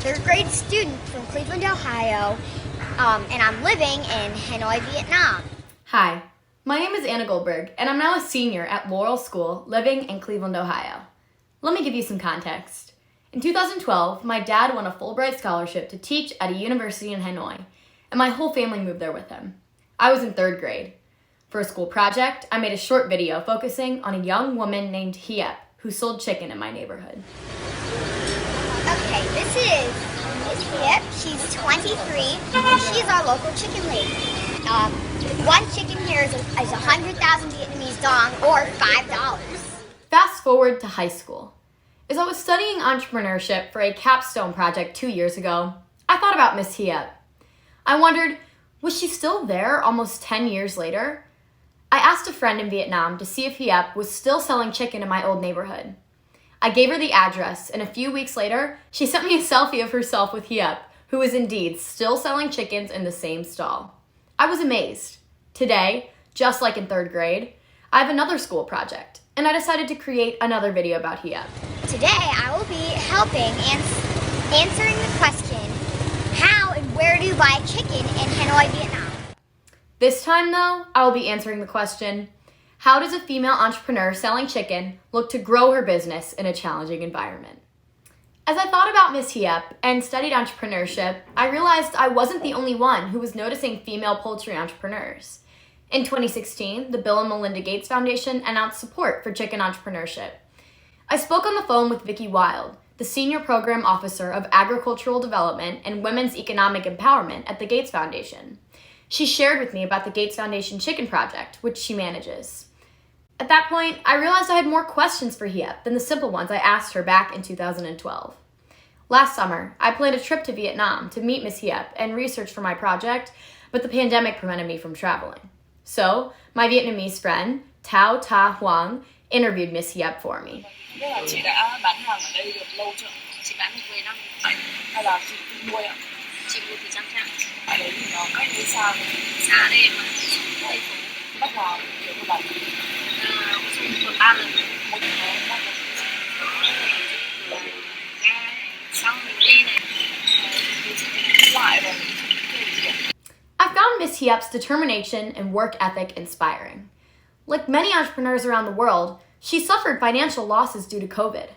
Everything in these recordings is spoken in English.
third grade student from Cleveland, Ohio, and I'm living in Hanoi, Vietnam. Hi, my name is Anna Goldberg, and I'm now a senior at Laurel School, living in Cleveland, Ohio. Let me give you some context. In 2012, my dad won a Fulbright scholarship to teach at a university in Hanoi, and my whole family moved there with him. I was in third grade. For a school project, I made a short video focusing on a young woman named Hiep who sold chicken in my neighborhood. Okay, this is Miss Hiep. She's 23, and she's our local chicken lady. One chicken here is 100,000 Vietnamese dong, or $5. Fast forward to high school. As I was studying entrepreneurship for a Capstone project 2 years ago, I thought about Miss Hiep. I wondered, was she still there almost 10 years later? I asked a friend in Vietnam to see if Hiep was still selling chicken in my old neighborhood. I gave her the address, and a few weeks later, she sent me a selfie of herself with Hiep, who was indeed still selling chickens in the same stall. I was amazed. Today, just like in third grade, I have another school project, and I decided to create another video about Hiep. Today, I will be helping answering the question, how and where do you buy chicken in Hanoi, Vietnam? This time, though, I will be answering the question, how does a female entrepreneur selling chicken look to grow her business in a challenging environment? As I thought about Miss Hiep and studied entrepreneurship, I realized I wasn't the only one who was noticing female poultry entrepreneurs. In 2016, the Bill and Melinda Gates Foundation announced support for chicken entrepreneurship. I spoke on the phone with Vicki Wild, the Senior Program Officer of Agricultural Development and Women's Economic Empowerment at the Gates Foundation. She shared with me about the Gates Foundation Chicken Project, which she manages. At that point, I realized I had more questions for Hiep than the simple ones I asked her back in 2012. Last summer, I planned a trip to Vietnam to meet Miss Hiep and research for my project, but the pandemic prevented me from traveling. So, my Vietnamese friend, Thao Ta Huang, interviewed Miss Hiep for me. Chị đã bán hàng ở đây được lâu chưa? Chị bán được 10 năm hay là chị tự nuôi ạ? Chị mua từ trang trại. Ở đấy thì nó cách nơi xa, xa đây mà thành phố bắt vào kiểu như là dùng 3 lần một tháng bắt đầu xong mình đi này mình chỉ tính lại rồi mình I found Miss Hiep's determination and work ethic inspiring. Like many entrepreneurs around the world, she suffered financial losses due to COVID.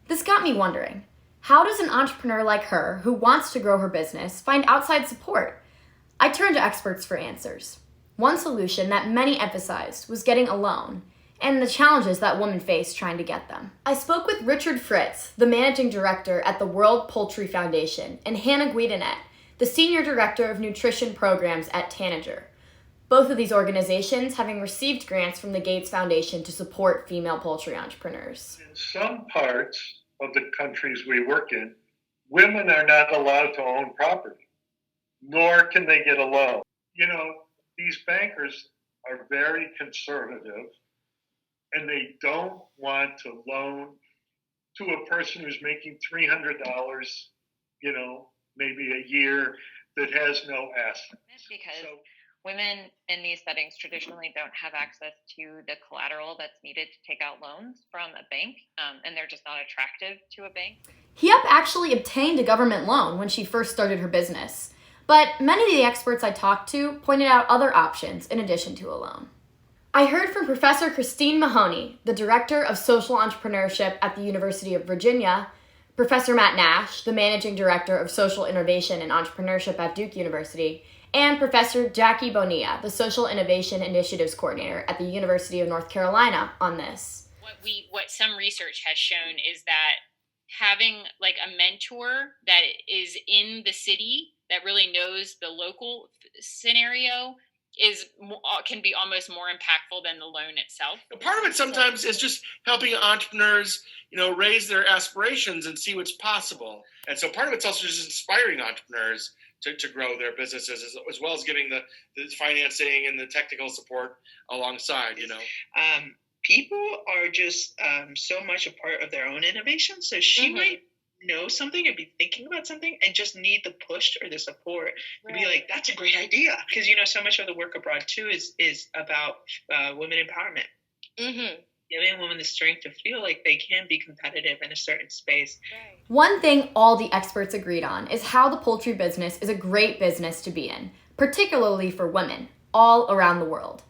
This got me wondering, how does an entrepreneur like her, who wants to grow her business, find outside support? I turned to experts for answers. One solution that many emphasized was getting a loan, and the challenges that women face trying to get them. I spoke with Richard Fritz, the managing director at the World Poultry Foundation, and Hannah Guidanet, the senior director of nutrition programs at Tanager. Both of these organizations having received grants from the Gates Foundation to support female poultry entrepreneurs. In some parts of the countries we work in, women are not allowed to own property, nor can they get a loan. You know, these bankers are very conservative, and they don't want to loan to a person who's making $300, maybe a year, that has no assets. Because women in these settings traditionally don't have access to the collateral that's needed to take out loans from a bank, and they're just not attractive to a bank. Hiep actually obtained a government loan when she first started her business, but many of the experts I talked to pointed out other options in addition to a loan. I heard from Professor Christine Mahoney, the Director of Social Entrepreneurship at the University of Virginia, Professor Matt Nash, the Managing Director of Social Innovation and Entrepreneurship at Duke University, and Professor Jackie Bonilla, the Social Innovation Initiatives Coordinator at the University of North Carolina, on this. What some research has shown is that having like a mentor that is in the city that really knows the local scenario can be almost more impactful than the loan itself. Part of it sometimes is just helping entrepreneurs, raise their aspirations and see what's possible. And so part of it's also just inspiring entrepreneurs to grow their businesses, as well as giving the financing and the technical support alongside, People are just so much a part of their own innovation. So she might know something and be thinking about something and just need the push or the support to be like, that's a great idea. Because, so much of the work abroad, too, is about women empowerment. Mm-hmm. giving women the strength to feel like they can be competitive in a certain space. One thing all the experts agreed on is how the poultry business is a great business to be in, particularly for women, all around the world.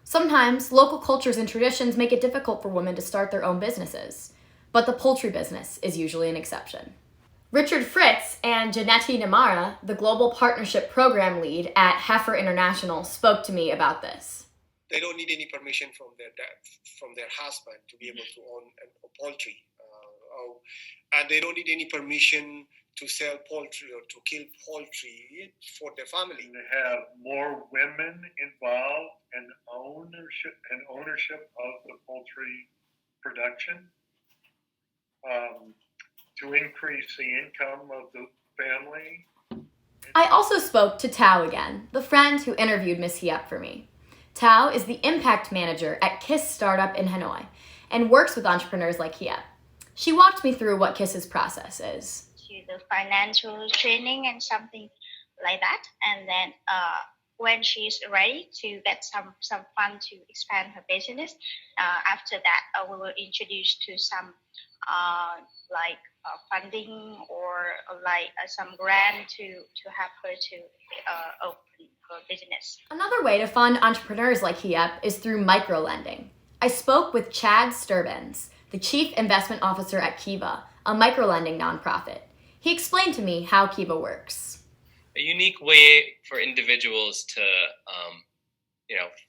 Sometimes, local cultures and traditions make it difficult for women to start their own businesses, but the poultry business is usually an exception. Richard Fritz and Janetti Namara, the Global Partnership Program Lead at Heifer International, spoke to me about this. They don't need any permission from their husband to be able to own a poultry. And they don't need any permission to sell poultry or to kill poultry for their family. They have more women involved in ownership of the poultry production to increase the income of the family. I also spoke to Tao again, the friend who interviewed Miss Hiep for me. Tao is the impact manager at KISS Startup in Hanoi and works with entrepreneurs like Hiep. She walked me through what KISS's process is. To the financial training and something like that. And then when she's ready to get some fund to expand her business, after that we will introduce to some funding or some grant to help her to open her business. Another way to fund entrepreneurs like Hiep is through microlending. I spoke with Chad Sturbins, the Chief Investment Officer at Kiva, a microlending nonprofit. He explained to me how Kiva works. A unique way for individuals to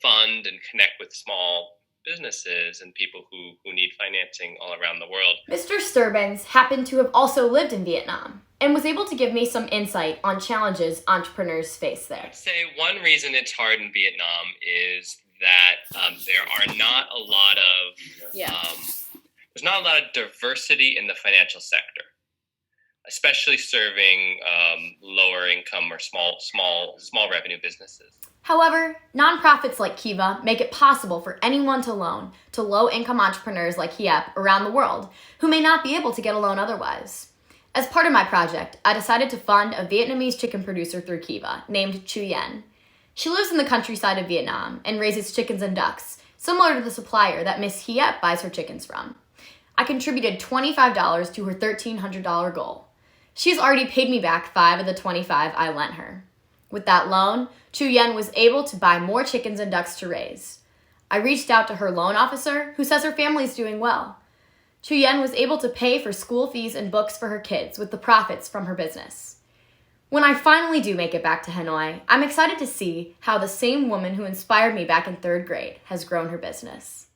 fund and connect with small businesses and people who need financing all around the world. Mr. Sturbins happened to have also lived in Vietnam and was able to give me some insight on challenges entrepreneurs face there. I'd say one reason it's hard in Vietnam is that there are not a lot of there's not a lot of diversity in the financial sector, especially serving lower income or small revenue businesses. However, nonprofits like Kiva make it possible for anyone to loan to low-income entrepreneurs like Hiep around the world who may not be able to get a loan otherwise. As part of my project, I decided to fund a Vietnamese chicken producer through Kiva named Chu Yen. She lives in the countryside of Vietnam and raises chickens and ducks, similar to the supplier that Miss Hiep buys her chickens from. I contributed $25 to her $1,300 goal. She's already paid me back $5 of the $25 I lent her. With that loan, Chu Yen was able to buy more chickens and ducks to raise. I reached out to her loan officer, who says her family's doing well. Chu Yen was able to pay for school fees and books for her kids with the profits from her business. When I finally do make it back to Hanoi, I'm excited to see how the same woman who inspired me back in 3rd grade has grown her business.